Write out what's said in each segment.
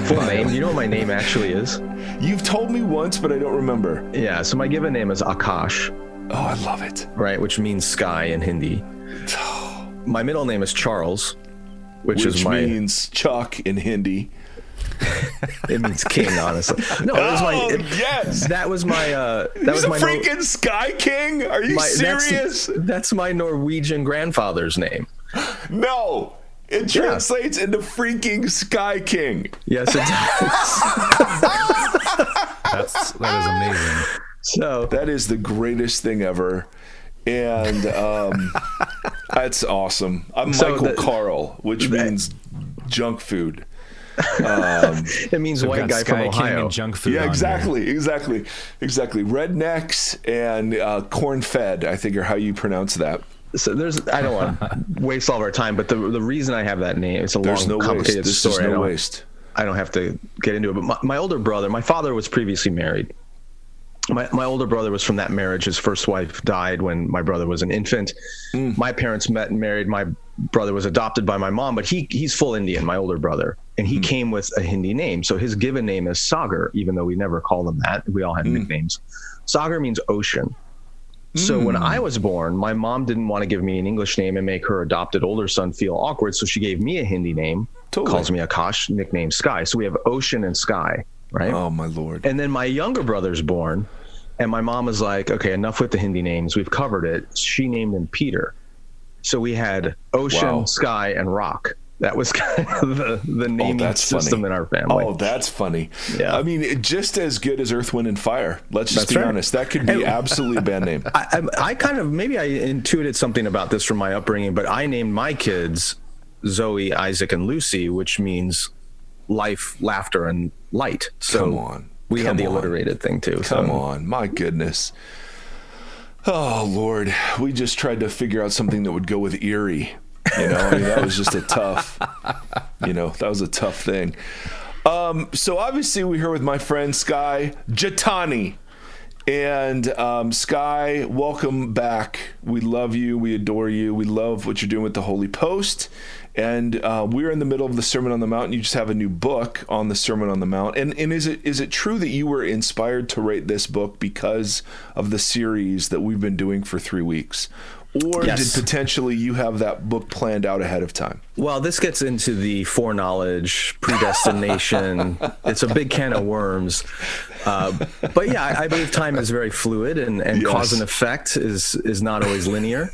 full name. Do you know what my name actually is? You've told me once, but I don't remember. Yeah, so my given name is Akash. Oh, I love it. Right, which means sky in Hindi. My middle name is Charles, which means Chuck in Hindi. It means king, honestly. No, yes. That was my. He's a freaking Sky King. Are you serious? That's my Norwegian grandfather's name. No, it translates into freaking Sky King. Yes, it does. That is amazing. So that is the greatest thing ever. And that's awesome. I'm Michael Carl, which means junk food. It means white guy from Ohio. And junk food. Yeah, exactly. Rednecks and corn-fed, I think, are how you pronounce that. So I don't want to waste all of our time, but the reason I have that name, it's a complicated story. There's no waste. I don't have to get into it. But my older brother, my father was previously married. My older brother was from that marriage. His first wife died when my brother was an infant. My parents met and married. My brother was adopted by my mom, but he's full Indian, my older brother. And he came with a Hindi name. So his given name is Sagar, even though we never called him that. We all had nicknames. Sagar means ocean. So when I was born, my mom didn't want to give me an English name and make her adopted older son feel awkward. So she gave me a Hindi name, calls me Akash, nickname Sky. So we have ocean and sky, right? Oh, my Lord. And then my younger brother's born. And my mom was like, okay, enough with the Hindi names. We've covered it. She named him Peter. So we had ocean, sky, and rock. That was kind of the naming system in our family. Oh, that's funny. Yeah. I mean, just as good as Earth, Wind, and Fire. Let's just be honest. That could be absolutely a band name. I kind of, maybe I intuited something about this from my upbringing, but I named my kids Zoe, Isaac, and Lucy, which means life, laughter, and light. So come on. We had the alliterated thing too. Come on, my goodness. Oh Lord, we just tried to figure out something that would go with Erie. I mean, that was just a tough, that was a tough thing. So obviously we're here with my friend Skye Jethani. And Skye, welcome back. We love you. We adore you. We love what you're doing with the Holy Post. And we're in the middle of the Sermon on the Mount. And you just have a new book on the Sermon on the Mount. And is it true that you were inspired to write this book because of the series that we've been doing for 3 weeks? Or did potentially you have that book planned out ahead of time? Well, this gets into the foreknowledge, predestination. It's a big can of worms. But yeah, I believe time is very fluid and cause and effect is not always linear.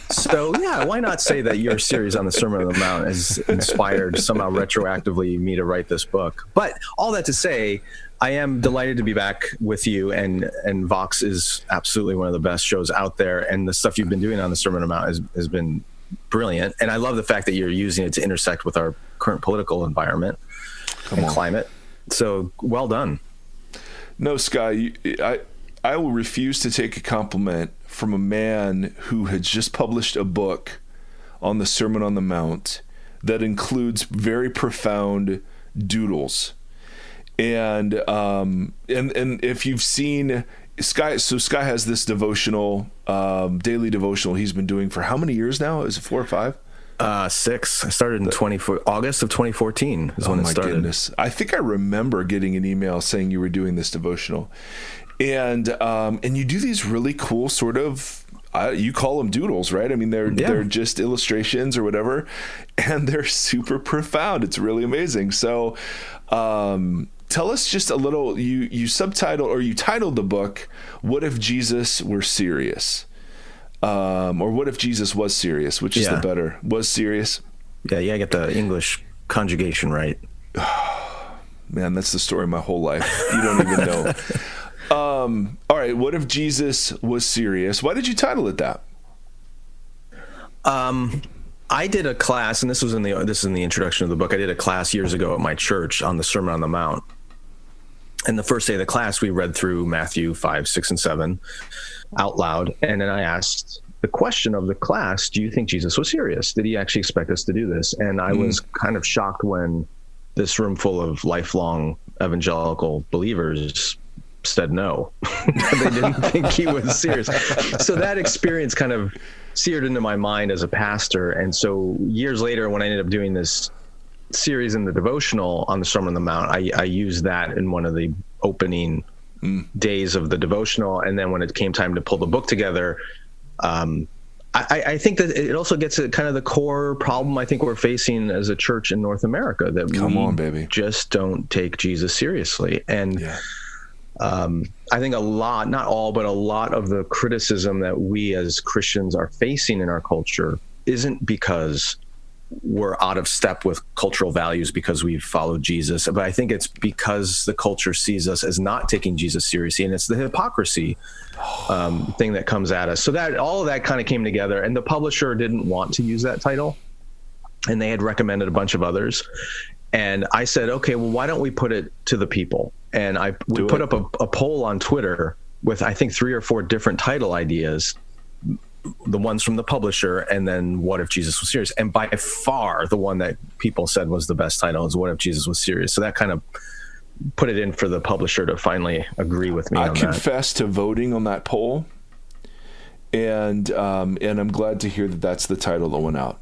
So yeah, why not say that your series on the Sermon on the Mount has inspired somehow retroactively me to write this book? But all that to say, I am delighted to be back with you, and Vox is absolutely one of the best shows out there, and the stuff you've been doing on the Sermon on the Mount has been brilliant, and I love the fact that you're using it to intersect with our current political environment and climate. So well done. No, Skye, I will refuse to take a compliment from a man who has just published a book on the Sermon on the Mount that includes very profound doodles. And if you've seen Skye, so Skye has this devotional, daily devotional he's been doing for how many years now? Is it 4 or 5? 6. I started in August of 2014 is when it started. Oh my goodness. I think I remember getting an email saying you were doing this devotional. And you do these really cool sort of, you call them doodles, right? I mean, they're just illustrations or whatever, and they're super profound. It's really amazing. So, tell us just a little, you titled the book, What If Jesus Were Serious? Or What If Jesus Was Serious? Which is the better? Was serious? Yeah, you gotta get the English conjugation right. Man, that's the story of my whole life. You don't even know. All right, What If Jesus Was Serious? Why did you title it that? I did a class, and this is in the introduction of the book. I did a class years ago at my church on the Sermon on the Mount. And the first day of the class, we read through Matthew 5, 6, and 7 out loud. And then I asked the question of the class, do you think Jesus was serious? Did he actually expect us to do this? And I was kind of shocked when this room full of lifelong evangelical believers said no. They didn't think he was serious. So that experience kind of seared into my mind as a pastor. And so years later, when I ended up doing this series in the devotional on the Sermon on the Mount, I used that in one of the opening days of the devotional. And then when it came time to pull the book together, I think that it also gets at kind of the core problem I think we're facing as a church in North America, that we just don't take Jesus seriously. And I think a lot, not all, but a lot of the criticism that we as Christians are facing in our culture isn't because we're out of step with cultural values because we've followed Jesus, but I think it's because the culture sees us as not taking Jesus seriously, and it's the hypocrisy thing that comes at us. So that all of that kind of came together, and the publisher didn't want to use that title, and they had recommended a bunch of others. And I said, okay, well, why don't we put it to the people? And we put up a poll on Twitter with, I think, 3 or 4 different title ideas, the ones from the publisher, and then What If Jesus Was Serious? And by far, the one that people said was the best title is What If Jesus Was Serious? So that kind of put it in for the publisher to finally agree with me on that. I confess to voting on that poll, and I'm glad to hear that that's the title that went out.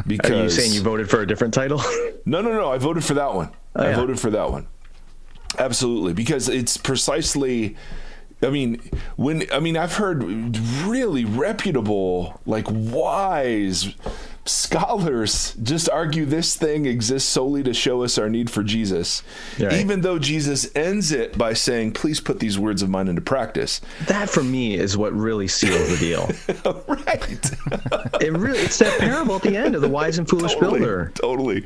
Because, are you saying you voted for a different title? No. I voted for that one. I voted for that one. Absolutely. Because it's precisely, I've heard really reputable, like wise scholars just argue this thing exists solely to show us our need for Jesus, even though Jesus ends it by saying, please put these words of mine into practice. That for me is what really seals the deal. Right. It's that parable at the end of the wise and foolish builder. Totally.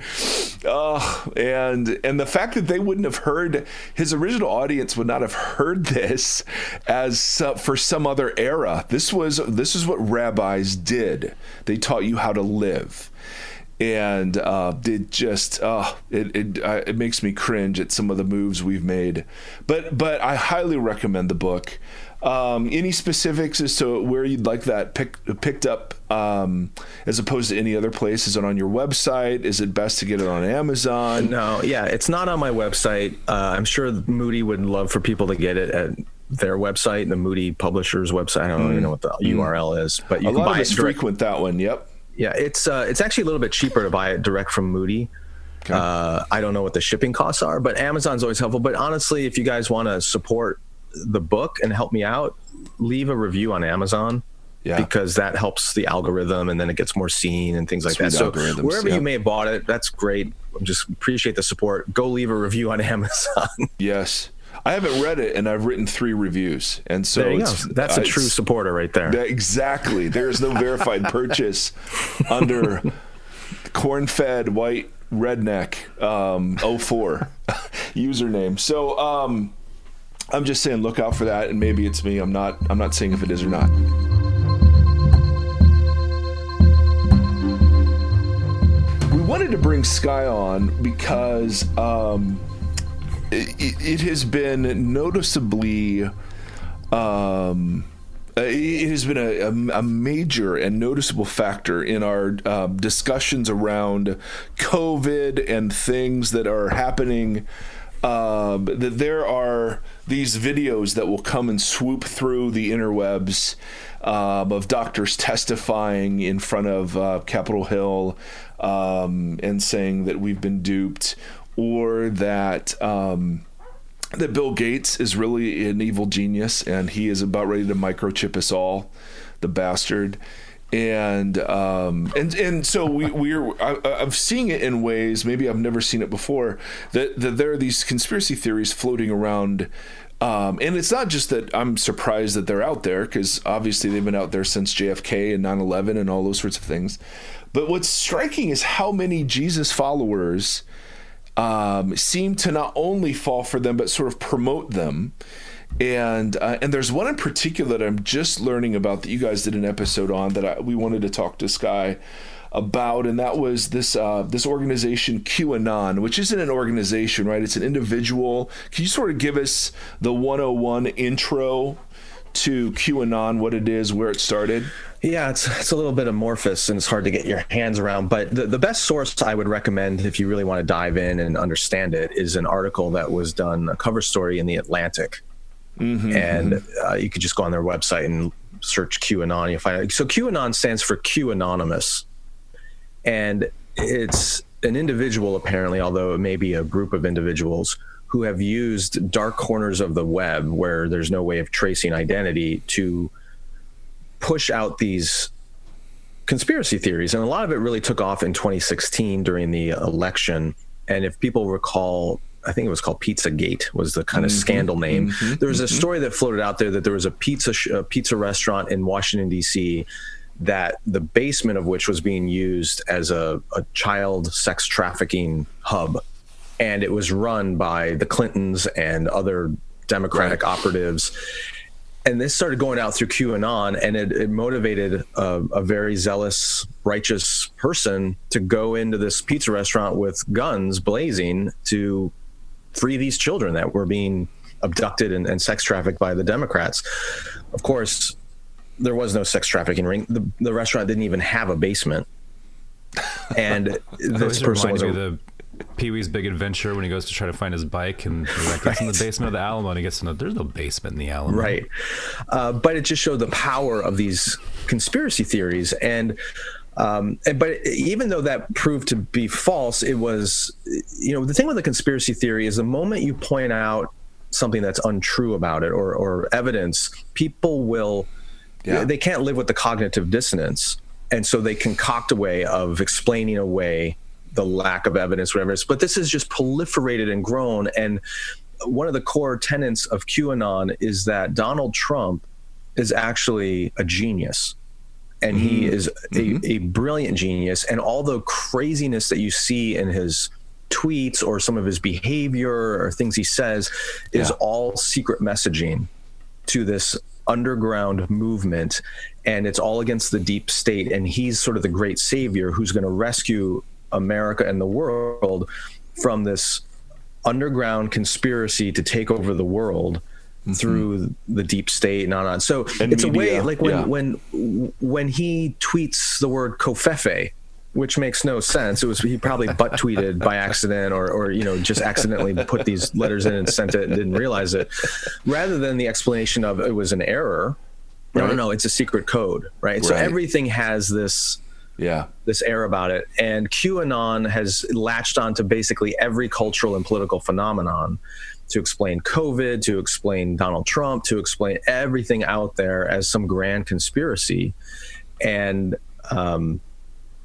And the fact that they wouldn't have heard, his original audience would not have heard this as for some other era. This is what rabbis did. They taught you how to live. And it makes me cringe at some of the moves we've made, but I highly recommend the book. Any specifics as to where you'd like that picked up, as opposed to any other place? Is it on your website? Is it best to get it on Amazon? No, it's not on my website. I'm sure Moody would love for people to get it at their website, the Moody publisher's website. I don't even know what the URL is, but you can buy it direct. Frequent that one. Yep. Yeah, it's actually a little bit cheaper to buy it direct from Moody. Okay. I don't know what the shipping costs are, but Amazon's always helpful. But honestly, if you guys want to support the book and help me out, leave a review on Amazon, because that helps the algorithm, and then it gets more seen and things like that. So wherever you may have bought it, that's great. I just appreciate the support. Go leave a review on Amazon. Yes. I haven't read it, and I've written 3 reviews, and so there you go. That's a true supporter right there. Exactly. There is no verified purchase under corn-fed white redneck 04 username. So I'm just saying, look out for that, and maybe it's me. I'm not saying if it is or not. We wanted to bring Skye on because it has been noticeably, it has been a major and noticeable factor in our discussions around COVID and things that are happening. That there are these videos that will come and swoop through the interwebs of doctors testifying in front of Capitol Hill and saying that we've been duped, or that that Bill Gates is really an evil genius and he is about ready to microchip us all, the bastard. And so I'm seeing it in ways maybe I've never seen it before, that there are these conspiracy theories floating around. And it's not just that I'm surprised that they're out there, because obviously they've been out there since JFK and 9/11 and all those sorts of things. But what's striking is how many Jesus followers seem to not only fall for them, but sort of promote them. And there's one in particular that I'm just learning about that you guys did an episode on that we wanted to talk to Skye about, and that was this organization QAnon, which isn't an organization, right? It's an individual. Can you sort of give us the 101 intro to QAnon, what it is, where it started? Yeah, it's a little bit amorphous and it's hard to get your hands around, but the best source I would recommend if you really want to dive in and understand it is an article that was done, a cover story in The Atlantic. Mm-hmm, and you could just go on their website and search QAnon. You'll find it. So QAnon stands for Q Anonymous, and it's an individual, apparently, although it may be a group of individuals, who have used dark corners of the web where there's no way of tracing identity to push out these conspiracy theories. And a lot of it really took off in 2016 during the election. And if people recall, I think it was called Pizzagate was the kind of scandal name. There was a story that floated out there that there was a pizza restaurant in Washington, D.C., that the basement of which was being used as a child sex trafficking hub. And it was run by the Clintons and other Democratic operatives. And this started going out through QAnon, and it motivated a very zealous, righteous person to go into this pizza restaurant with guns blazing to free these children that were being abducted and sex trafficked by the Democrats. Of course, there was no sex trafficking ring. The restaurant didn't even have a basement. And this person was Pee-wee's Big Adventure when he goes to try to find his bike and he gets in the basement of the Alamo and he gets to know there's no basement in the Alamo. Right. But it just showed the power of these conspiracy theories. But even though that proved to be false, it was, the thing with the conspiracy theory is the moment you point out something that's untrue about it or evidence, people will, they can't live with the cognitive dissonance. And so they concoct a way of explaining away the lack of evidence, whatever it is. But this has just proliferated and grown. And one of the core tenets of QAnon is that Donald Trump is actually a genius. And he is a brilliant genius. And all the craziness that you see in his tweets or some of his behavior or things he says is all secret messaging to this underground movement. And it's all against the deep state. And he's sort of the great savior who's going to rescue America and the world from this underground conspiracy to take over the world through the deep state and on. So and it's media, a way like when he tweets the word covfefe, which makes no sense. He probably butt tweeted by accident or just accidentally put these letters in and sent it and didn't realize it, rather than the explanation of it was an error. No, it's a secret code, right? So everything has this air about it. And QAnon has latched on to basically every cultural and political phenomenon to explain COVID, to explain Donald Trump, to explain everything out there as some grand conspiracy. And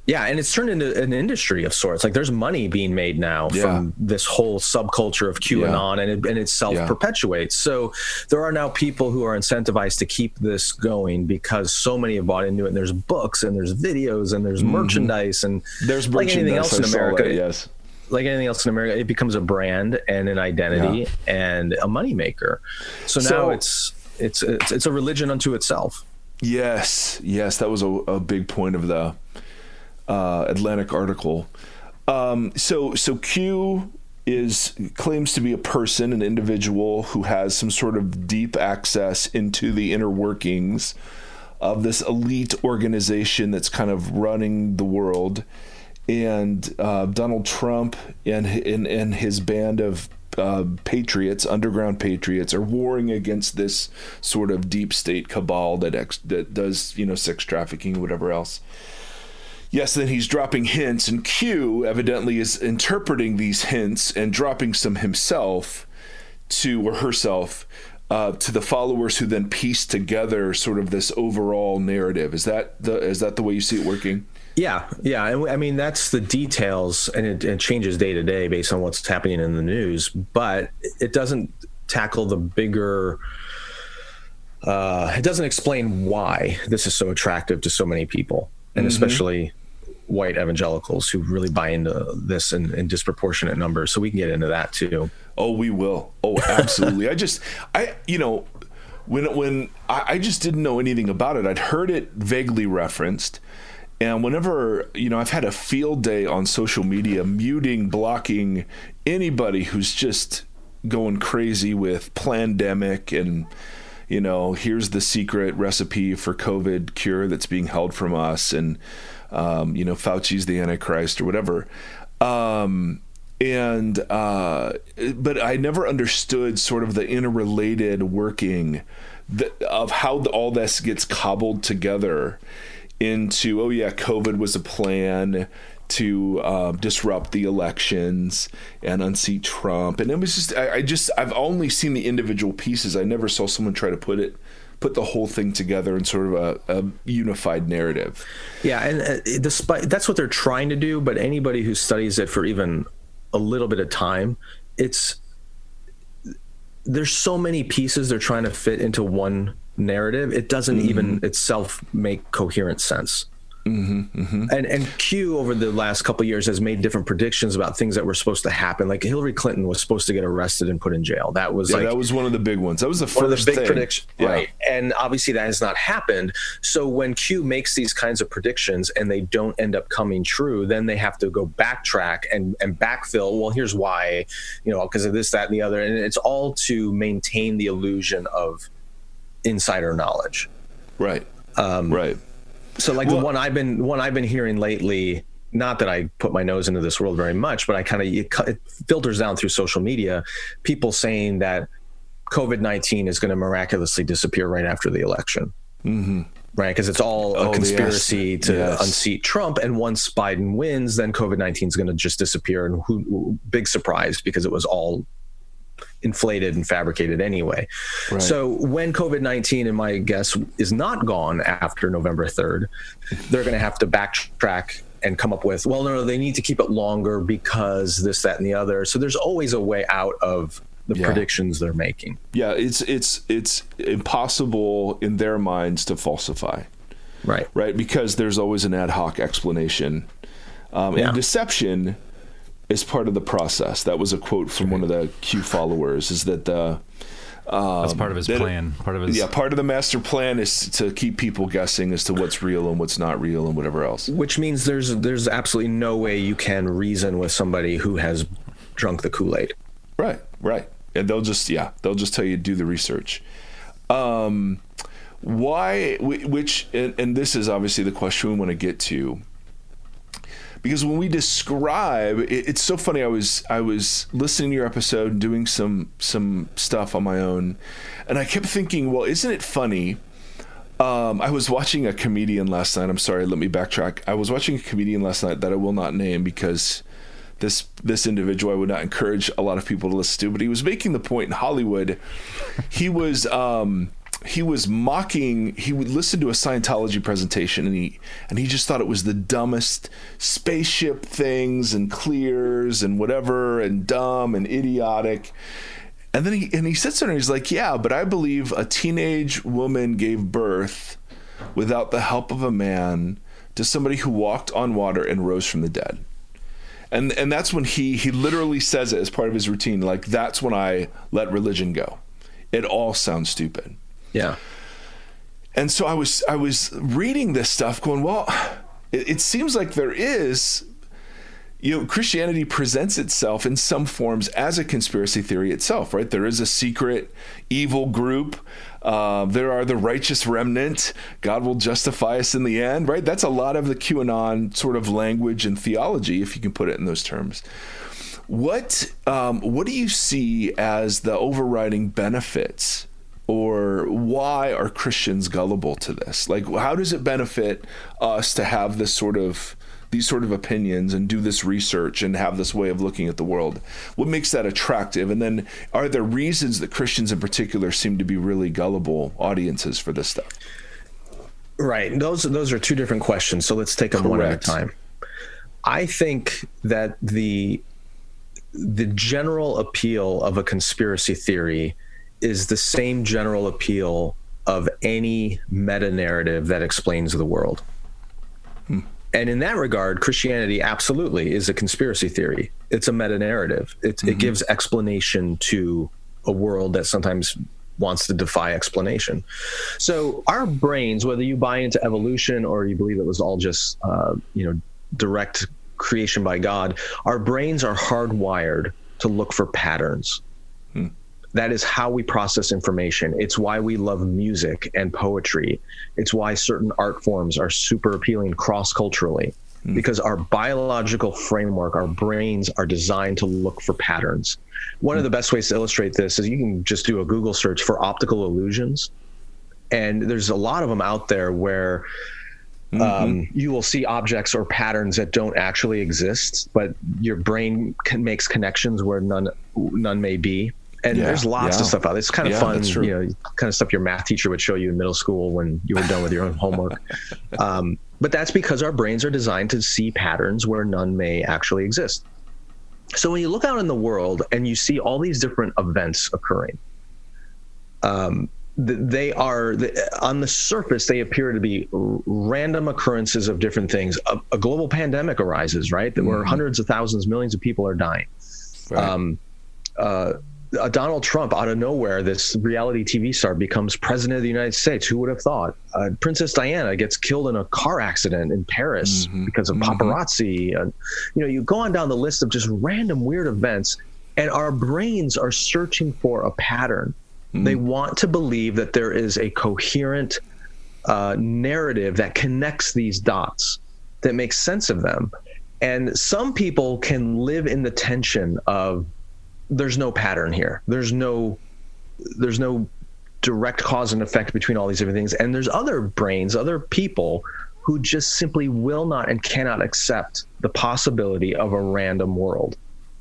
and it's turned into an industry of sorts. Like there's money being made now from this whole subculture of QAnon, and it self-perpetuates. So there are now people who are incentivized to keep this going because so many have bought into it. And there's books and there's videos and there's merchandise and there's like anything else in America. Yes. Like anything else in America, it becomes a brand and an identity and a moneymaker. So now it's a religion unto itself. Yes, that was a big point of the Atlantic article. So Q claims to be a person, an individual who has some sort of deep access into the inner workings of this elite organization that's kind of running the world. And Donald Trump and his band of patriots, underground patriots, are warring against this sort of deep state cabal that does sex trafficking, whatever else. Yes, then he's dropping hints, and Q evidently is interpreting these hints and dropping some himself or herself to the followers, who then piece together sort of this overall narrative. Is that the way you see it working? Yeah. And I mean, that's the details, and it changes day to day based on what's happening in the news, but it doesn't tackle the bigger, it doesn't explain why this is so attractive to so many people, and especially white evangelicals who really buy into this in disproportionate numbers. So we can get into that too. Oh, we will. Oh, absolutely. When I just didn't know anything about it. I'd heard it vaguely referenced. And whenever, I've had a field day on social media, blocking anybody who's just going crazy with plandemic and, here's the secret recipe for COVID cure that's being held from us. And, Fauci's the Antichrist or whatever. But I never understood sort of the interrelated working of how all this gets cobbled together into, COVID was a plan to disrupt the elections and unseat Trump. And it was just, I've only seen the individual pieces. I never saw someone try to put the whole thing together in sort of a unified narrative. Yeah, and despite that's what they're trying to do, but anybody who studies it for even a little bit of time, there's so many pieces they're trying to fit into one narrative. It doesn't even itself make coherent sense. And Q over the last couple of years has made different predictions about things that were supposed to happen. Like Hillary Clinton was supposed to get arrested and put in jail. That was that was one of the big ones. That was the one first of the big thing. predictions, right? And obviously that has not happened. So when Q makes these kinds of predictions and they don't end up coming true, then they have to go backtrack and backfill. Well, here's why, because of this, that, and the other, and it's all to maintain the illusion of insider knowledge. Right. Right. So like the one I've been hearing lately, not that I put my nose into this world very much, but it filters down through social media, people saying that COVID-19 is going to miraculously disappear right after the election. Right. Because it's all a conspiracy to unseat Trump. And once Biden wins, then COVID-19 is going to just disappear. And big surprise, because it was all inflated and fabricated anyway. Right. So when COVID-19, in my guess, is not gone after November 3rd, they're going to have to backtrack and come up with, well, no, they need to keep it longer because this, that, and the other. So there's always a way out of the predictions they're making. Yeah, it's impossible in their minds to falsify. Right, because there's always an ad hoc explanation. And deception is part of the process. That was a quote from one of the Q followers, is that that's part of his plan. Part of the master plan is to keep people guessing as to what's real and what's not real and whatever else. Which means there's absolutely no way you can reason with somebody who has drunk the Kool-Aid. Right. And they'll just tell you to do the research. Why? And this is obviously the question we want to get to. Because when we describe, it's so funny. I was listening to your episode and doing some stuff on my own, and I kept thinking, well, isn't it funny? I was watching a comedian last night. I'm sorry, let me backtrack. I was watching a comedian last night that I will not name because this individual I would not encourage a lot of people to listen to. But he was making the point in Hollywood. He was mocking. He would listen to a Scientology presentation, and he just thought it was the dumbest spaceship things and clears and whatever, and dumb and idiotic. And then he sits there and he's like, yeah, but I believe a teenage woman gave birth without the help of a man to somebody who walked on water and rose from the dead. And that's when he literally says it as part of his routine. Like, that's when I let religion go. It all sounds stupid. Yeah. And so I was reading this stuff going, well, it seems like there is, Christianity presents itself in some forms as a conspiracy theory itself, right? There is a secret evil group. There are the righteous remnant. God will justify us in the end, right? That's a lot of the QAnon sort of language and theology, if you can put it in those terms. What do you see as the overriding benefits, or why are Christians gullible to this? Like, how does it benefit us to have these sort of opinions and do this research and have this way of looking at the world? What makes that attractive? And then, are there reasons that Christians in particular seem to be really gullible audiences for this stuff? Right. Those are two different questions. So let's take them one at a time. I think that the general appeal of a conspiracy theory is the same general appeal of any meta-narrative that explains the world. And in that regard, Christianity absolutely is a conspiracy theory. It's a meta-narrative. It gives explanation to a world that sometimes wants to defy explanation. So our brains, whether you buy into evolution or you believe it was all just direct creation by God, our brains are hardwired to look for patterns. That is how we process information. It's why we love music and poetry. It's why certain art forms are super appealing cross-culturally, because our biological framework, our brains are designed to look for patterns. One of the best ways to illustrate this is you can just do a Google search for optical illusions. And there's a lot of them out there where You will see objects or patterns that don't actually exist, but your brain makes connections where none may be. And there's lots of stuff out there. It's kind of fun, kind of stuff your math teacher would show you in middle school when you were done with your own homework. But that's because our brains are designed to see patterns where none may actually exist. So when you look out in the world and you see all these different events occurring, they are, on the surface, they appear to be random occurrences of different things. A global pandemic arises, right? Where hundreds of thousands, millions of people are dying. Right. Donald Trump, out of nowhere, this reality TV star becomes president of the United States. Who would have thought? Princess Diana gets killed in a car accident in Paris because of paparazzi. You go on down the list of just random weird events, and our brains are searching for a pattern. They want to believe that there is a coherent narrative that connects these dots, that makes sense of them. And some people can live in the tension of, there's no pattern here. There's no direct cause and effect between all these different things. And there's other brains, other people who just simply will not and cannot accept the possibility of a random world.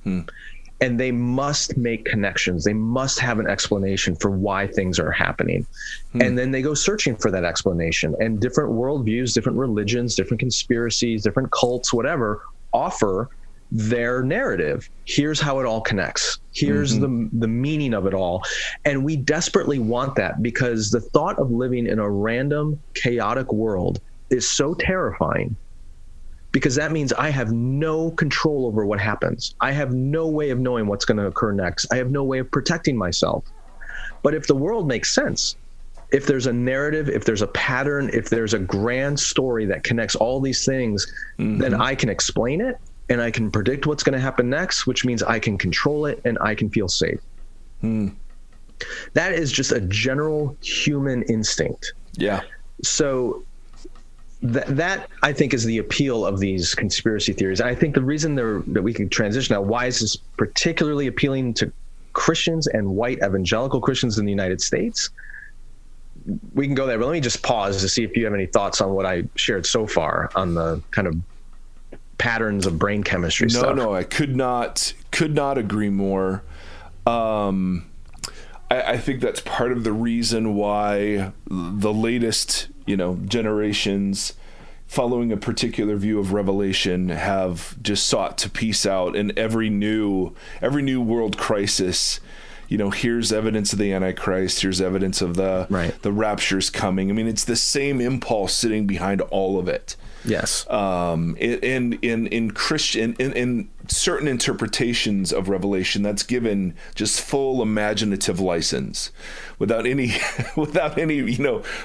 And they must make connections. They must have an explanation for why things are happening. And then they go searching for that explanation. And different worldviews, different religions, different conspiracies, different cults, whatever, offer their narrative. Here's how it all connects. Here's the meaning of it all. And we desperately want that, because the thought of living in a random, chaotic world is so terrifying, because that means I have no control over what happens. I have no way of knowing what's going to occur next. I have no way of protecting myself. But if the world makes sense, if there's a narrative, if there's a pattern, if there's a grand story that connects all these things, then I can explain it. And I can predict what's going to happen next, which means I can control it and I can feel safe. That is just a general human instinct. Yeah. So that I think is the appeal of these conspiracy theories. And I think the reason that we can transition now, why is this particularly appealing to Christians and white evangelical Christians in the United States? We can go there, but let me just pause to see if you have any thoughts on what I shared so far on the kind of patterns of brain chemistry stuff. No, I could not agree more. I think that's part of the reason why the latest, generations following a particular view of Revelation have just sought to piece out in every new world crisis. Here's evidence of the Antichrist. Here's evidence of the rapture's coming. I mean, it's the same impulse sitting behind all of it. Yes. In Christian, in certain interpretations of Revelation, that's given just full imaginative license, without any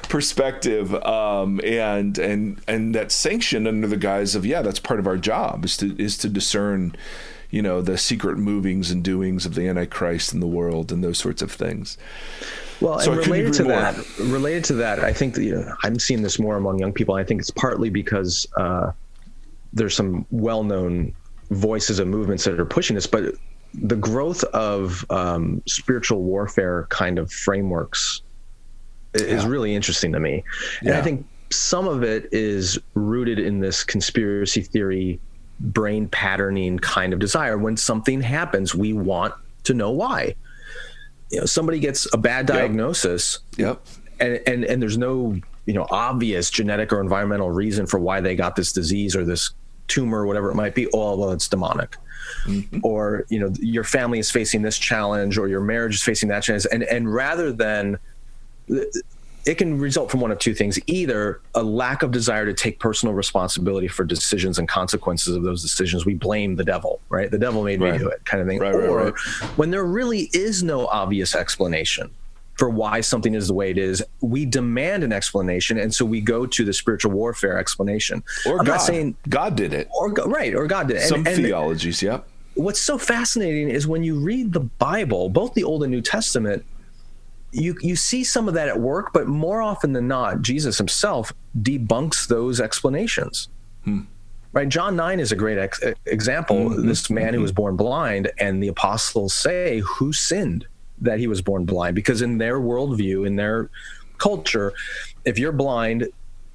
perspective, and that's sanctioned under the guise of that's part of our job is to discern, the secret movings and doings of the Antichrist in the world and those sorts of things. Well, so and related to that, I think that, I'm seeing this more among young people. I think it's partly because there's some well-known voices and movements that are pushing this, but the growth of spiritual warfare kind of frameworks is really interesting to me. And I think some of it is rooted in this conspiracy theory, brain patterning kind of desire. When something happens, we want to know why. Somebody gets a bad diagnosis, and there's no, obvious genetic or environmental reason for why they got this disease or this tumor or whatever it might be. Oh, well, it's demonic. Or, your family is facing this challenge, or your marriage is facing that challenge. And rather than, it can result from one of two things: either a lack of desire to take personal responsibility for decisions and consequences of those decisions. We blame the devil, right? The devil made me do it, kind of thing. Or when there really is no obvious explanation for why something is the way it is, we demand an explanation, and so we go to the spiritual warfare explanation. Or God did it. Or God did it. Some theologies, What's so fascinating is when you read the Bible, both the Old and New Testament, you see some of that at work, but more often than not, Jesus himself debunks those explanations. Right? John 9 is a great example. This man who was born blind, and the apostles say, who sinned that he was born blind? Because in their worldview, in their culture, if you're blind,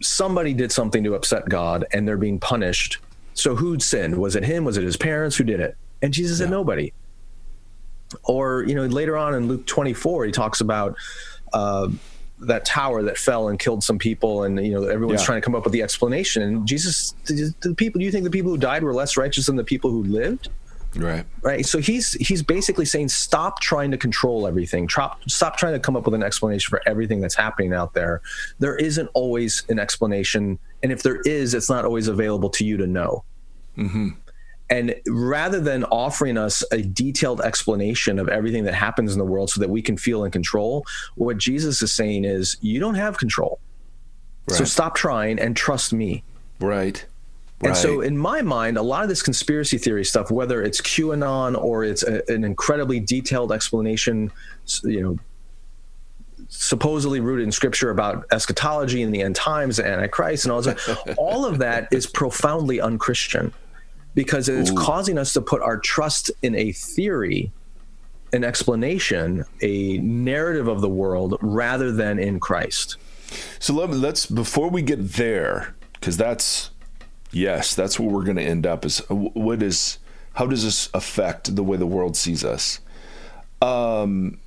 somebody did something to upset God and they're being punished. So who'd sinned? Was it him? Was it his parents? Who did it? And Jesus said, nobody. Or, later on in Luke 24, he talks about that tower that fell and killed some people. And, everyone's trying to come up with the explanation. And Jesus, do you think the people who died were less righteous than the people who lived? Right. So he's basically saying, stop trying to control everything. Stop trying to come up with an explanation for everything that's happening out there. There isn't always an explanation. And if there is, it's not always available to you to know. Mm-hmm. And rather than offering us a detailed explanation of everything that happens in the world so that we can feel in control, what Jesus is saying is, you don't have control. Right. So stop trying and trust me. Right. And so in my mind, a lot of this conspiracy theory stuff, whether it's QAnon or it's an incredibly detailed explanation, supposedly rooted in scripture about eschatology and the end times, the Antichrist and all of that is profoundly unchristian, because it's causing us to put our trust in a theory, an explanation, a narrative of the world rather than in Christ. So let's before we get there, because that's where we're going to end up, is how does this affect the way the world sees us? In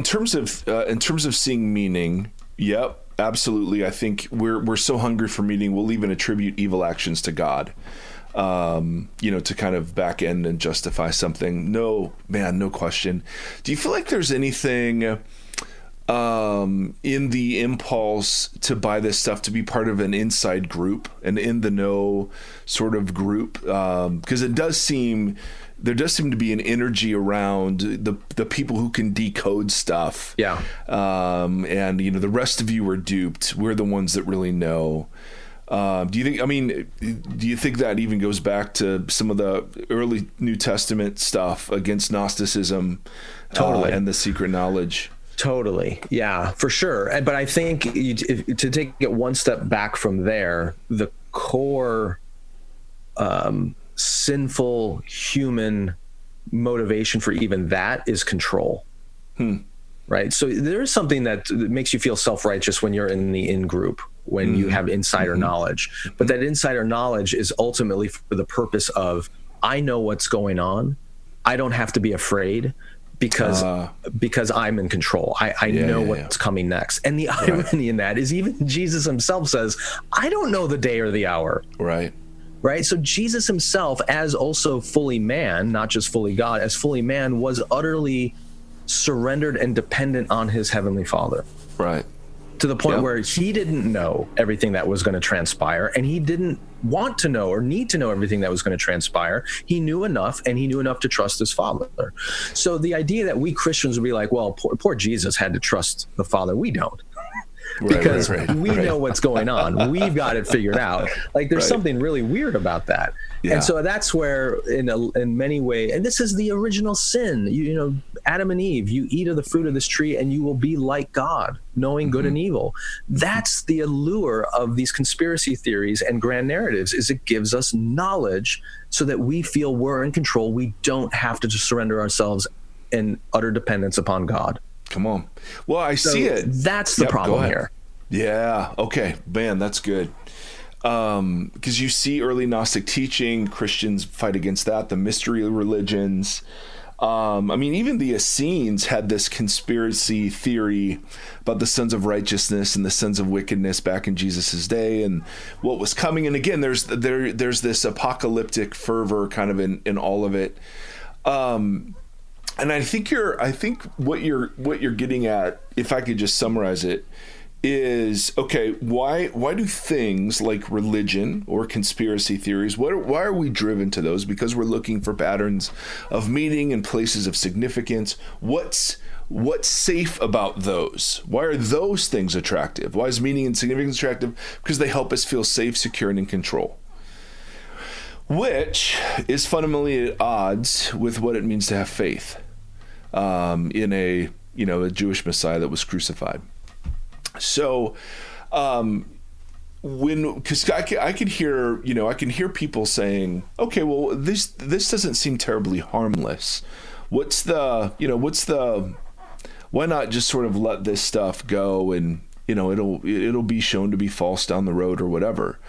terms of seeing meaning, yep, absolutely. I think we're so hungry for meaning, we'll even attribute evil actions to God, to kind of back end and justify something. No question. Do you feel like there's anything in the impulse to buy this stuff to be part of an inside group, an in the know sort of group? Because there does seem to be an energy around the people who can decode stuff. Yeah. And the rest of you are duped. We're the ones that really know. Do you think that even goes back to some of the early New Testament stuff against Gnosticism? Totally. And the secret knowledge? Totally. Yeah, for sure. But I think to take it one step back from there, the core sinful human motivation for even that is control. Right. So there is something that makes you feel self-righteous when you're in the in-group, when you have insider knowledge. But that insider knowledge is ultimately for the purpose of, I know what's going on. I don't have to be afraid. Because I'm in control. I know what's coming next. And the irony in that is even Jesus himself says, I don't know the day or the hour. Right. So Jesus himself, as also fully man, not just fully God, as fully man, was utterly surrendered and dependent on his heavenly Father. Right. To the point where he didn't know everything that was going to transpire, and he didn't want to know or need to know everything that was going to transpire. He knew enough, and he knew enough to trust his Father. So the idea that we Christians would be like, well, poor Jesus had to trust the Father. We don't. Because we know what's going on. We've got it figured out. Like there's something really weird about that. Yeah. And so that's where in many ways, and this is the original sin, Adam and Eve, you eat of the fruit of this tree and you will be like God, knowing good and evil. That's the allure of these conspiracy theories and grand narratives, is it gives us knowledge so that we feel we're in control. We don't have to just surrender ourselves in utter dependence upon God. Come on. Well, I see it. That's the problem here. Yeah. Okay. Man, that's good. Because you see early Gnostic teaching, Christians fight against that, the mystery religions. Even the Essenes had this conspiracy theory about the sons of righteousness and the sons of wickedness back in Jesus's day and what was coming. And again, there's this apocalyptic fervor kind of in all of it. And I think what you're getting at, if I could just summarize it, is, okay, why do things like religion or conspiracy theories, why are we driven to those? Because we're looking for patterns of meaning and places of significance. What's safe about those? Why are those things attractive? Why is meaning and significance attractive? Because they help us feel safe, secure, and in control, which is fundamentally at odds with what it means to have faith in a Jewish Messiah that was crucified. So, because I can hear people saying, okay, well, this doesn't seem terribly harmless. Why not just sort of let this stuff go and it'll be shown to be false down the road or whatever.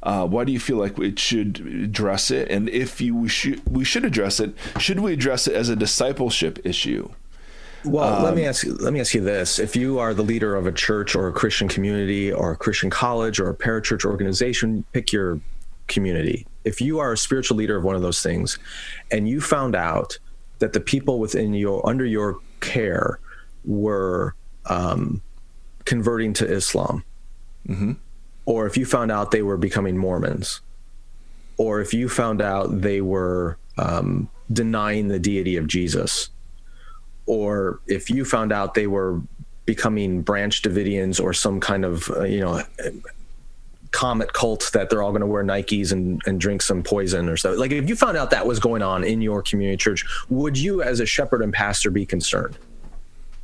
Why do you feel like it should address it? And if we should address it, should we address it as a discipleship issue? Well, let me ask you this. If you are the leader of a church or a Christian community or a Christian college or a parachurch organization, pick your community. If you are a spiritual leader of one of those things and you found out that the people under your care were converting to Islam, mm-hmm. or if you found out they were becoming Mormons, or if you found out they were denying the deity of Jesus, or if you found out they were becoming Branch Davidians or some kind of, comet cult that they're all going to wear Nikes and drink some poison or so. Like, if you found out that was going on in your community church, would you as a shepherd and pastor be concerned?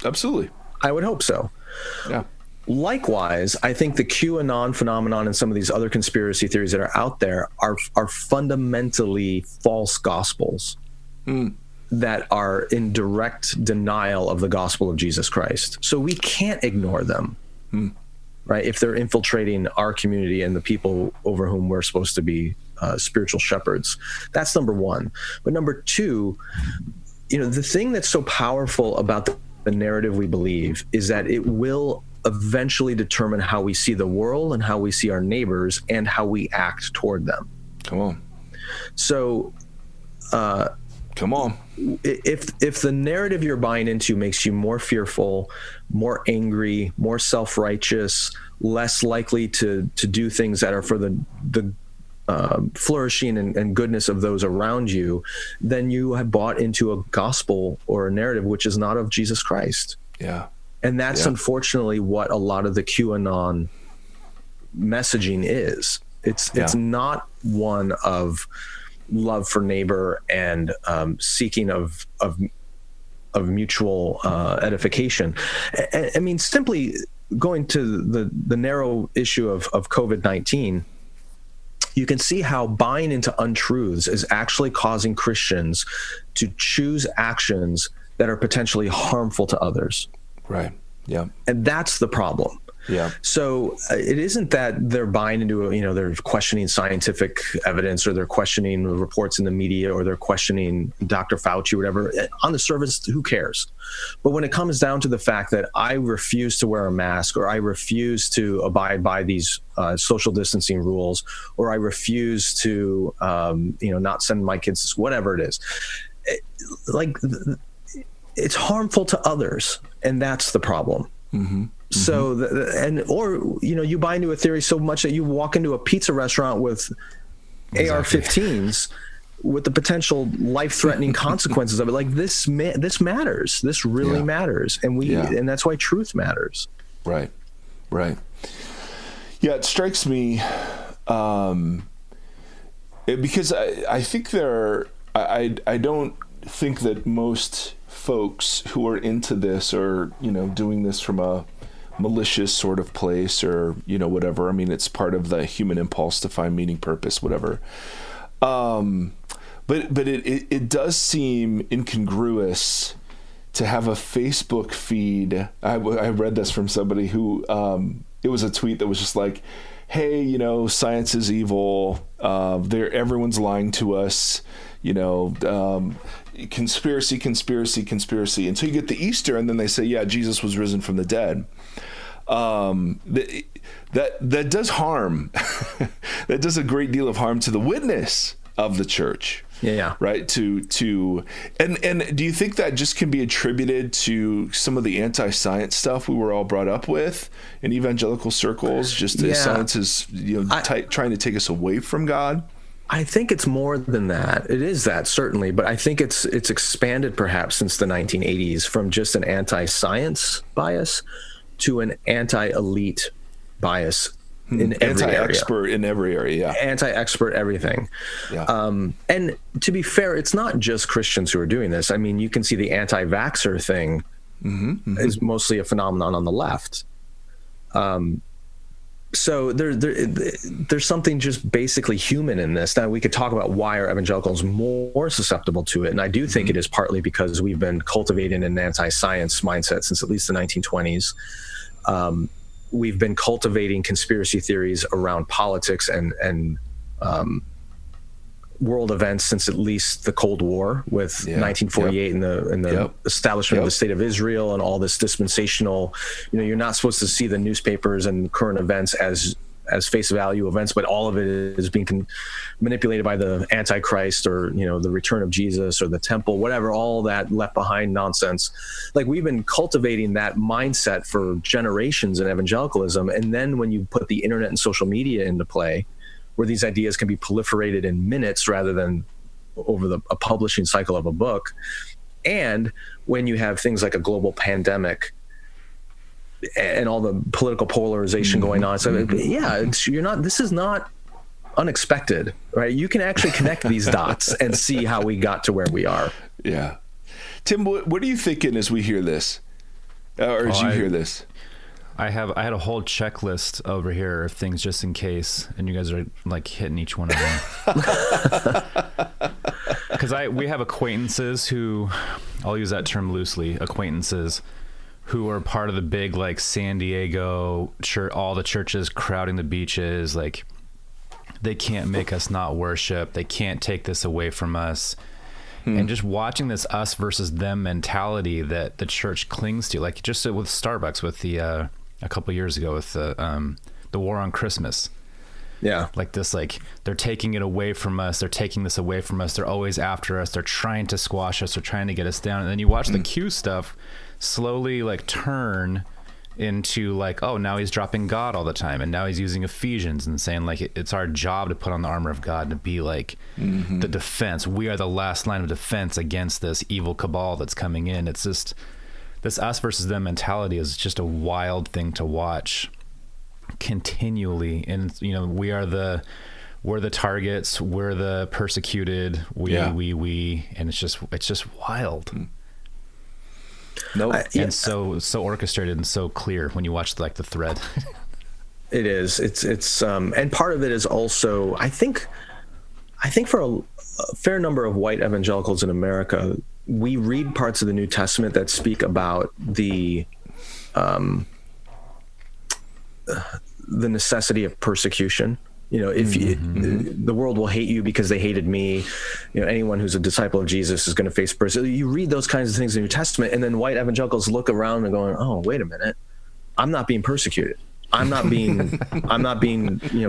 Absolutely. I would hope so. Yeah. Likewise, I think the QAnon phenomenon and some of these other conspiracy theories that are out there are fundamentally false gospels. That are in direct denial of the gospel of Jesus Christ. So we can't ignore them, right? If they're infiltrating our community and the people over whom we're supposed to be spiritual shepherds. That's number one. But number two, the thing that's so powerful about the narrative we believe is that it will eventually determine how we see the world and how we see our neighbors and how we act toward them. Come on. So, come on. If the narrative you're buying into makes you more fearful, more angry, more self-righteous, less likely to do things that are for the flourishing and goodness of those around you, then you have bought into a gospel or a narrative which is not of Jesus Christ. Yeah. And that's unfortunately what a lot of the QAnon messaging is. It's not one of love for neighbor and seeking of mutual edification. I mean, simply going to the narrow issue of COVID-19, you can see how buying into untruths is actually causing Christians to choose actions that are potentially harmful to others. Right. Yeah. And that's the problem. Yeah. So it isn't that they're buying into, they're questioning scientific evidence or they're questioning reports in the media or they're questioning Dr. Fauci or whatever. On the surface, who cares? But when it comes down to the fact that I refuse to wear a mask or I refuse to abide by these social distancing rules or I refuse to, not send my kids to whatever it is, it's harmful to others. And that's the problem. Mm-hmm. So, you buy into a theory so much that you walk into a pizza restaurant with AR-15s with the potential life-threatening consequences of it. Like this matters. This really matters, and that's why truth matters. Right. Yeah, it strikes me because I think I don't think that most folks who are into this are doing this from a malicious sort of place or whatever. I mean, it's part of the human impulse to find meaning, purpose, whatever. But it does seem incongruous to have a Facebook feed. I read this from somebody who it was a tweet that was just like, hey, science is evil, everyone's lying to us, conspiracy until you get to Easter and then they say, yeah, Jesus was risen from the dead. That does harm. That does a great deal of harm to the witness of the church. Yeah. Right. And do you think that just can be attributed to some of the anti-science stuff we were all brought up with in evangelical circles? Just as science is, trying to take us away from God? I think it's more than that. It is that, certainly, but I think it's expanded perhaps since the 1980s from just an anti-science bias to an anti-elite bias in every anti-expert in every area. Yeah. Anti-expert everything. Yeah. And to be fair, it's not just Christians who are doing this. I mean, you can see the anti-vaxxer thing is mostly a phenomenon on the left. So there's something just basically human in this. Now we could talk about why are evangelicals more susceptible to it. And I do think it is partly because we've been cultivating an anti-science mindset since at least the 1920s. we've been cultivating conspiracy theories around politics and world events since at least the Cold War with 1948 and the establishment of the State of Israel and all this dispensational, you're not supposed to see the newspapers and current events as face value events, but all of it is being manipulated by the Antichrist or, the return of Jesus or the temple, whatever, all that left behind nonsense. Like, we've been cultivating that mindset for generations in evangelicalism. And then when you put the internet and social media into play, where these ideas can be proliferated in minutes rather than over a publishing cycle of a book. And when you have things like a global pandemic and all the political polarization going on. So this is not unexpected, right? You can actually connect these dots and see how we got to where we are. Yeah. Tim, what are you thinking as we hear this? Or as you hear this? I had a whole checklist over here of things just in case, and you guys are like hitting each one of them. Because we have acquaintances who, I'll use that term loosely, acquaintances who are part of the big like San Diego church, all the churches crowding the beaches. Like, they can't make us not worship. They can't take this away from us. And just watching this us versus them mentality that the church clings to, like just with Starbucks, with the a couple of years ago with the war on Christmas. Yeah. Like this, like they're taking it away from us. They're taking this away from us. They're always after us. They're trying to squash us. They're trying to get us down. And then you watch the Q stuff slowly like turn into like, oh, now he's dropping God all the time. And now he's using Ephesians and saying like, it's our job to put on the armor of God, to be like the defense. We are the last line of defense against this evil cabal that's coming in. It's just, this us versus them mentality is just a wild thing to watch continually. And we're the targets, we're the persecuted, we, and it's just wild. And so orchestrated and so clear when you watch like the thread. It is. It's and part of it is also, I think for a fair number of white evangelicals in America, we read parts of the New Testament that speak about the necessity of persecution. If the world will hate you because they hated me, anyone who's a disciple of Jesus is going to face persecution. You read those kinds of things in the New Testament, and then white evangelicals look around and going, "Oh, wait a minute, I'm not being persecuted. I'm not being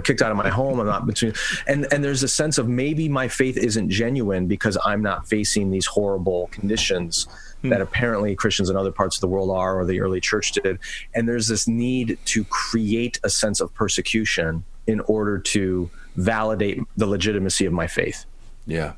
kicked out of my home. I'm not between." And there's a sense of maybe my faith isn't genuine because I'm not facing these horrible conditions that apparently Christians in other parts of the world are, or the early church did. And there's this need to create a sense of persecution in order to validate the legitimacy of my faith. Yeah.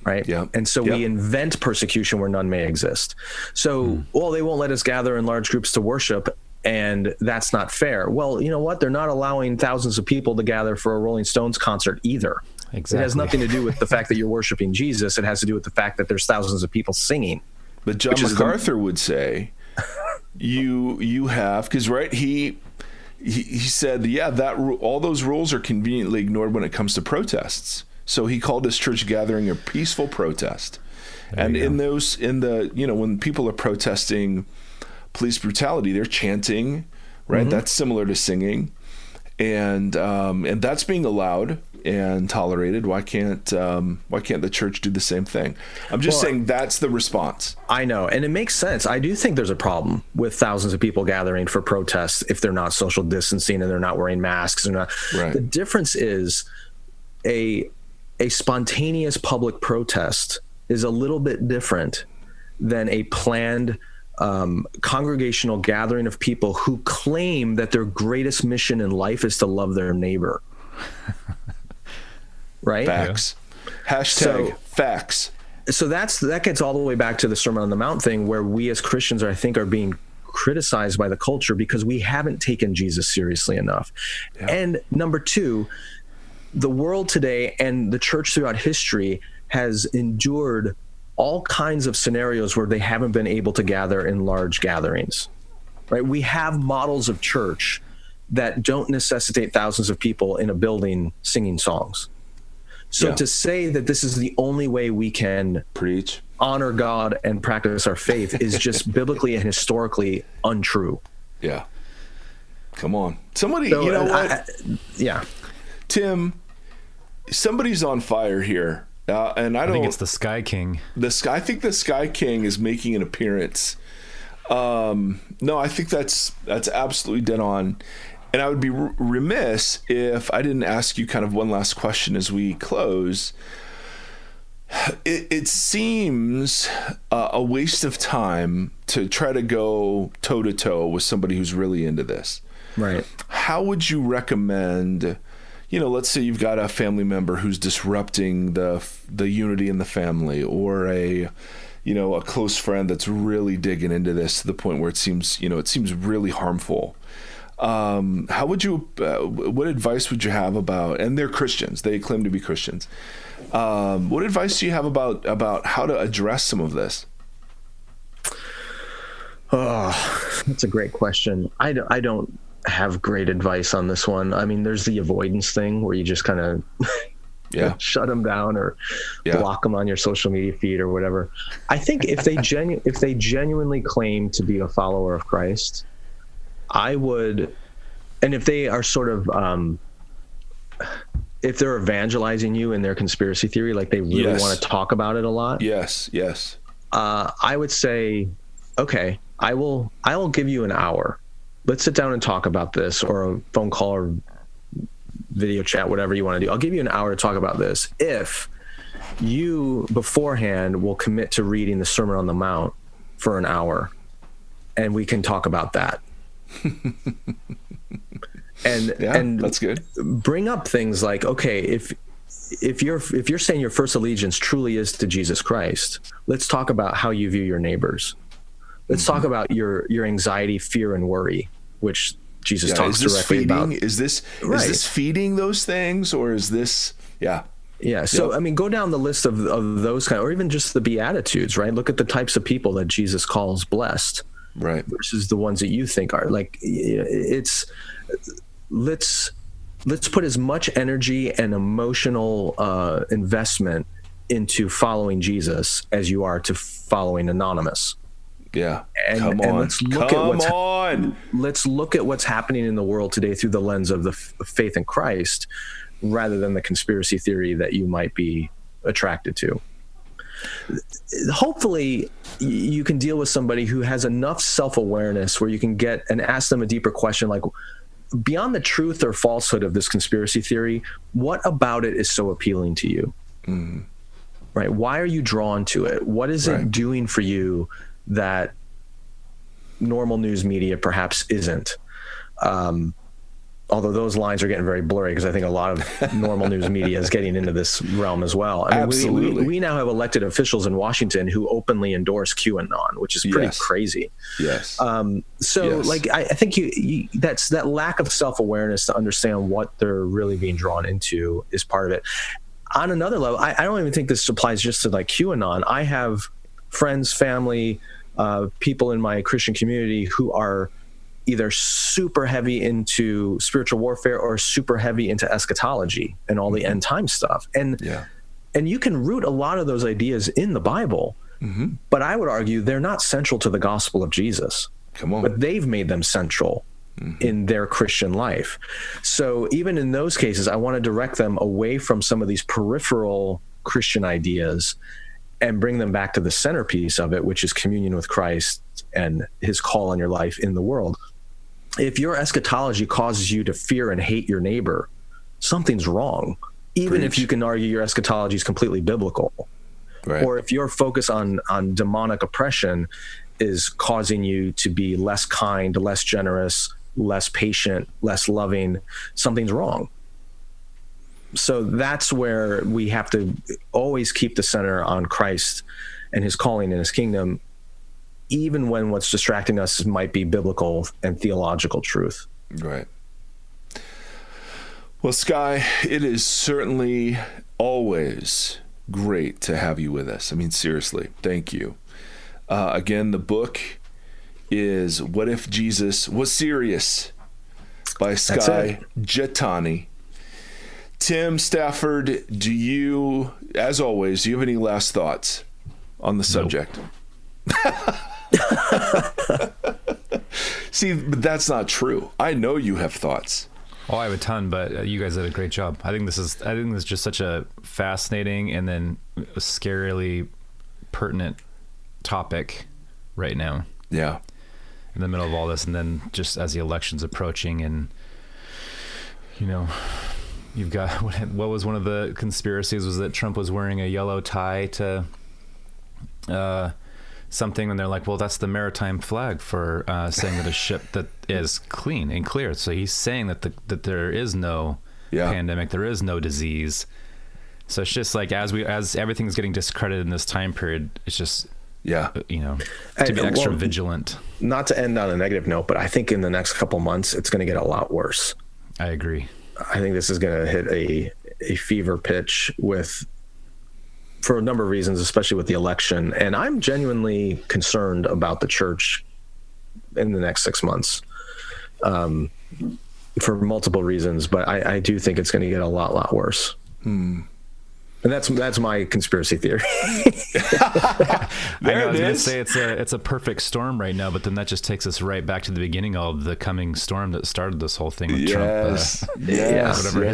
Right. Yeah. And so we invent persecution where none may exist. So, they won't let us gather in large groups to worship, and that's not fair. Well, you know what? They're not allowing thousands of people to gather for a Rolling Stones concert either. Exactly. It has nothing to do with the fact that you're worshiping Jesus. It has to do with the fact that there's thousands of people singing. But John MacArthur would say, you have, because he said, all those rules are conveniently ignored when it comes to protests. So he called his church gathering a peaceful protest. And when people are protesting police brutality, they're chanting, right? That's similar to singing, and that's being allowed and tolerated. Why can't the church do the same thing? I'm just saying that's the response. I know, and it makes sense. I do think there's a problem with thousands of people gathering for protests if they're not social distancing and they're not wearing masks or not. Right. The difference is a spontaneous public protest is a little bit different than a planned congregational gathering of people who claim that their greatest mission in life is to love their neighbor. Right? Facts. Hashtag facts. So that gets all the way back to the Sermon on the Mount thing, where we as Christians are being criticized by the culture because we haven't taken Jesus seriously enough. Yeah. And number two, the world today and the church throughout history has endured all kinds of scenarios where they haven't been able to gather in large gatherings, right? We have models of church that don't necessitate thousands of people in a building singing songs. So to say that this is the only way we can preach, honor God, and practice our faith is just biblically and historically untrue. Yeah. Come on. Somebody, So, you know what? Yeah. Tim, somebody's on fire here. And I think it's the Skye King. I think the Skye King is making an appearance. No, I think that's absolutely dead on. And I would be remiss if I didn't ask you kind of one last question as we close. It seems a waste of time to try to go toe to toe with somebody who's really into this. Right. How would you recommend, let's say you've got a family member who's disrupting the unity in the family, or a close friend that's really digging into this to the point where it seems really harmful. How would you, what advice would you have about, and they're Christians, they claim to be Christians. What advice do you have about how to address some of this? Oh, that's a great question. I don't have great advice on this one. I mean, there's the avoidance thing where you just kind of shut them down or block them on your social media feed or whatever. I think if they genuinely claim to be a follower of Christ, I would, and if they are sort of, if they're evangelizing you in their conspiracy theory, like they really want to talk about it a lot. Yes. I would say, okay, I will give you an hour. Let's sit down and talk about this, or a phone call or video chat, whatever you want to do. I'll give you an hour to talk about this if you beforehand will commit to reading the Sermon on the Mount for an hour, and we can talk about that. and that's good. Bring up things like, okay, if you're saying your first allegiance truly is to Jesus Christ, let's talk about how you view your neighbors. Let's talk about your anxiety, fear, and worry, which Jesus talks directly about. Is this feeding those things, or is this So I mean, go down the list of those kind, or even just the Beatitudes, right? Look at the types of people that Jesus calls blessed, right, versus the ones that you think are like. Let's put as much energy and emotional investment into following Jesus as you are to following Anonymous. Yeah. And let's look at what's happening in the world today through the lens of the faith in Christ, rather than the conspiracy theory that you might be attracted to. Hopefully you can deal with somebody who has enough self-awareness where you can get and ask them a deeper question, like, beyond the truth or falsehood of this conspiracy theory, what about it is so appealing to you? Right? Why are you drawn to it? What is it doing for you that normal news media perhaps isn't? Although those lines are getting very blurry, because I think a lot of normal news media is getting into this realm as well. I mean, absolutely. We now have elected officials in Washington who openly endorse QAnon, which is pretty crazy. Yes. Like, I think that's that lack of self-awareness to understand what they're really being drawn into is part of it. On another level, I don't even think this applies just to like QAnon. I have friends, family, people in my Christian community who are either super heavy into spiritual warfare or super heavy into eschatology and all the end time stuff. And you can root a lot of those ideas in the Bible, but I would argue they're not central to the gospel of Jesus. Come on. But they've made them central in their Christian life. So even in those cases, I want to direct them away from some of these peripheral Christian ideas and bring them back to the centerpiece of it, which is communion with Christ and his call on your life in the world. If your eschatology causes you to fear and hate your neighbor, something's wrong, even if you can argue your eschatology is completely biblical. Right. Or if your focus on demonic oppression is causing you to be less kind, less generous, less patient, less loving, something's wrong. So that's where we have to always keep the center on Christ and his calling and his kingdom, even when what's distracting us might be biblical and theological truth. Right. Well, Skye, it is certainly always great to have you with us. I mean, seriously, thank you. Again, the book is What If Jesus Was Serious by Skye Jethani. Tim Stafford, do you, as always, do you have any last thoughts on the subject? See, but that's not true. I know you have thoughts. Oh, I have a ton, but you guys did a great job. I think this is just such a fascinating and then a scarily pertinent topic right now. Yeah. In the middle of all this, and then just as the election's approaching, and you've got what was one of the conspiracies was that Trump was wearing a yellow tie to something, and they're like, well, that's the maritime flag for saying that a ship that is clean and clear. So he's saying that there is no pandemic, there is no disease. So it's just like as everything's getting discredited in this time period, it's just to be extra vigilant. Not to end on a negative note, but I think in the next couple months it's going to get a lot worse. I agree. I think this is going to hit a fever pitch for a number of reasons, especially with the election. And I'm genuinely concerned about the church in the next 6 months for multiple reasons. But I do think it's going to get a lot worse. And that's my conspiracy theory. I was going to say it's a perfect storm right now, but then that just takes us right back to the beginning of the coming storm that started this whole thing with Trump. Whatever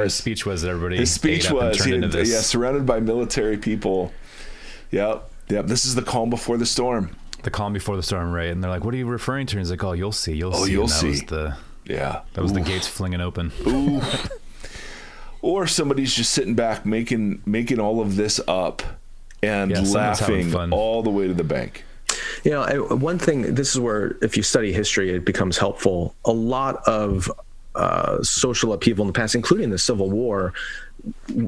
his speech was, that everybody his speech was surrounded by military people. Yep. This is the calm before the storm. The calm before the storm, right? And they're like, "What are you referring to?" And he's like, "Oh, you'll see. You'll see." That was the gates flinging open. Ooh. Or somebody's just sitting back making all of this up and laughing all the way to the bank. One thing, this is where if you study history, it becomes helpful. A lot of social upheaval in the past, including the Civil War,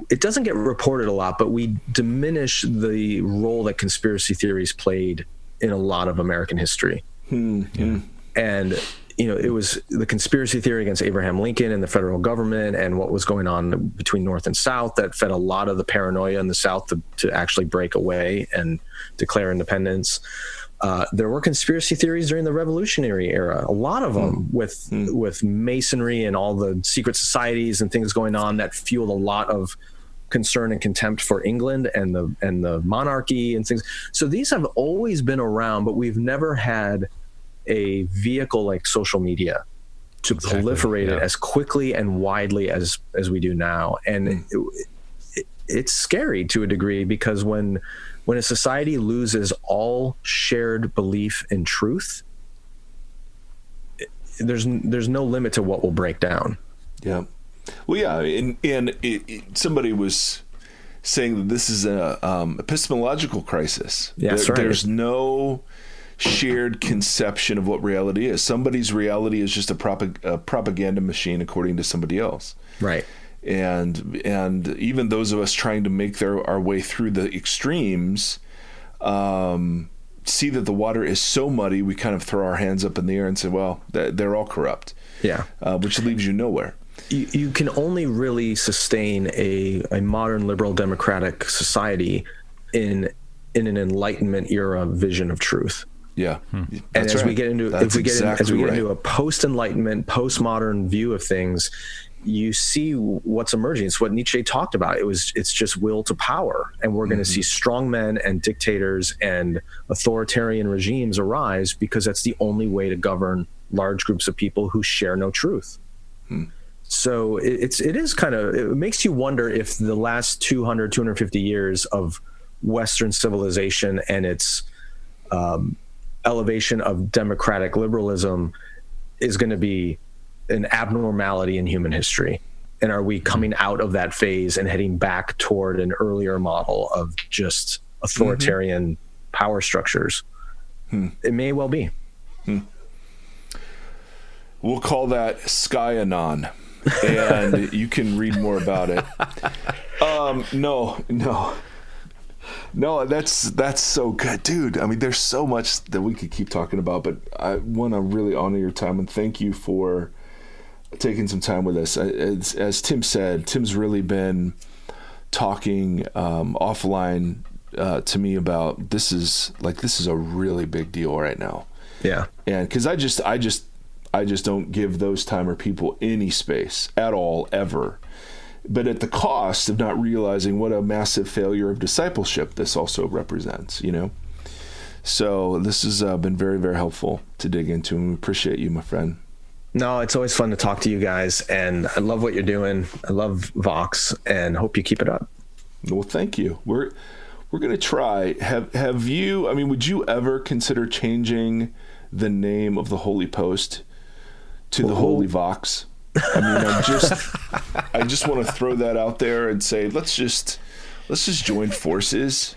it doesn't get reported a lot, but we diminish the role that conspiracy theories played in a lot of American history. And it was the conspiracy theory against Abraham Lincoln and the federal government and what was going on between North and South that fed a lot of the paranoia in the South to actually break away and declare independence. There were conspiracy theories during the Revolutionary era, a lot of them with Masonry and all the secret societies and things going on that fueled a lot of concern and contempt for England and the monarchy and things. So these have always been around, but we've never had a vehicle like social media to proliferate it as quickly and widely as we do now. And it's scary to a degree, because when a society loses all shared belief in truth, there's no limit to what will break down. Yeah. Well, yeah. And somebody was saying that this is a epistemological crisis. Yeah, that's right. There's no shared conception of what reality is. Somebody's reality is just a propaganda machine according to somebody else. Right. And even those of us trying to make our way through the extremes see that the water is so muddy, we kind of throw our hands up in the air and say, well, they're all corrupt. Yeah. Which leaves you nowhere. You can only really sustain a modern liberal democratic society in an Enlightenment era vision of truth. Yeah. And as we get into a post-Enlightenment, postmodern view of things, you see what's emerging. It's what Nietzsche talked about. It's just will to power, and we're going to see strong men and dictators and authoritarian regimes arise, because that's the only way to govern large groups of people who share no truth. So it makes you wonder if the last 250 years of Western civilization and its elevation of democratic liberalism is going to be an abnormality in human history. And are we coming out of that phase and heading back toward an earlier model of just authoritarian power structures? It may well be. We'll call that Skyenon, and you can read more about it. No, that's so good, dude. I mean, there's so much that we could keep talking about, but I want to really honor your time and thank you for taking some time with us. As Tim said, Tim's really been talking offline to me about this is a really big deal right now. Yeah. And because I just don't give those timer people any space at all, ever. But at the cost of not realizing what a massive failure of discipleship this also represents, So this has been very, very helpful to dig into, and we appreciate you, my friend. No, it's always fun to talk to you guys, and I love what you're doing. I love Vox, and hope you keep it up. Well, thank you. We're going to try. Have you, I mean, would you ever consider changing the name of the Holy Post to the Holy Vox? I mean, I just want to throw that out there and say, let's just join forces.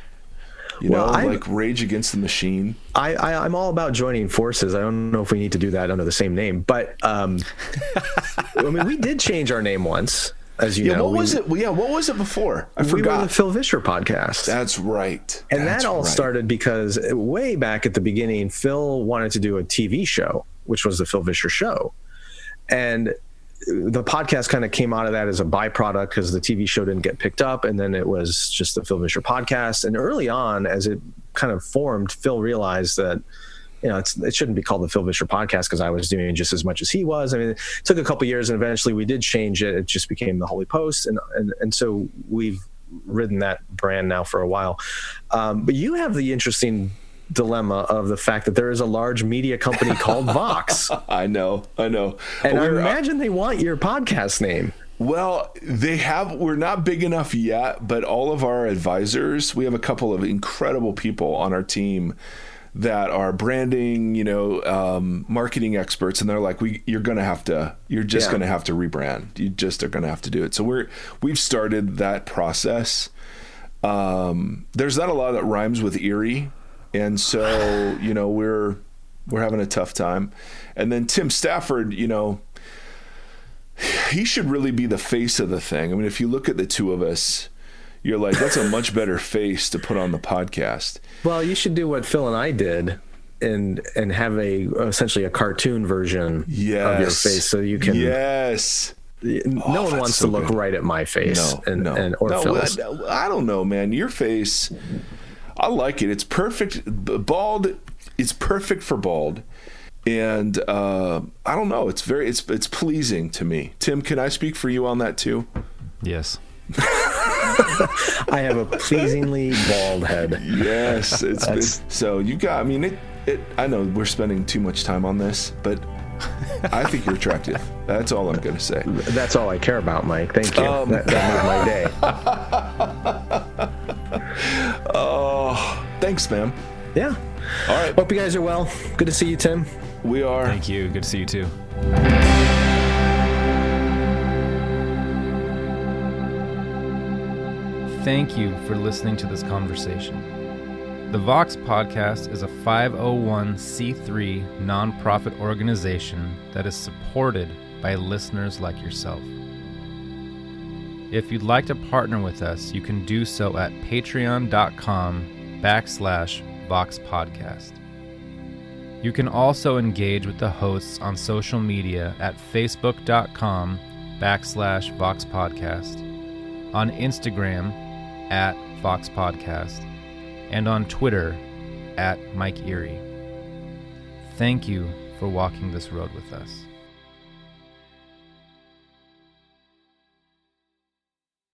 Like Rage Against the Machine. I'm all about joining forces. I don't know if we need to do that under the same name, but I mean, we did change our name once, as you know. What was it? Yeah, what was it before? I forgot. We were the Phil Vischer podcast. That's right. And that all started because way back at the beginning, Phil wanted to do a TV show, which was the Phil Vischer Show. And the podcast kind of came out of that as a byproduct because the TV show didn't get picked up, and then it was just the Phil Vischer podcast. And early on, as it kind of formed, Phil realized that it shouldn't be called the Phil Vischer podcast because I was doing just as much as he was. I mean, it took a couple years, and eventually we did change it. It just became the Holy Post, and so we've ridden that brand now for a while. But you have the interesting dilemma of the fact that there is a large media company called Vox. I know. And I imagine they want your podcast name. Well, we're not big enough yet, but all of our advisors, we have a couple of incredible people on our team that are branding, marketing experts. And they're like, you're just going to have to rebrand. You just are going to have to do it. So we've started that process. There's not a lot that rhymes with eerie. And so, we're having a tough time. And then Tim Stafford, he should really be the face of the thing. I mean, if you look at the two of us, you're like, that's a much better face to put on the podcast. Well, you should do what Phil and I did and have essentially a cartoon version of your face so you can. Yes. No one wants to look right at my face or Phil's. I don't know, man. Your face, I like it. It's perfect. Bald. It's perfect for bald. And I don't know. It's pleasing to me. Tim, can I speak for you on that too? Yes. I have a pleasingly bald head. Yes. So you got, I mean, I know we're spending too much time on this, but I think you're attractive. That's all I'm going to say. That's all I care about, Mike. Thank you. That made my day. Oh, thanks, man. Yeah. All right. Hope you guys are well. Good to see you, Tim. We are. Thank you. Good to see you too. Thank you for listening to this conversation. The Vox Podcast is a 501c3 nonprofit organization that is supported by listeners like yourself. If you'd like to partner with us, you can do so at patreon.com/Vox Podcast. You can also engage with the hosts on social media at facebook.com/Vox Podcast, on Instagram at Vox Podcast, and on Twitter at Mike Erre. Thank you for walking this road with us.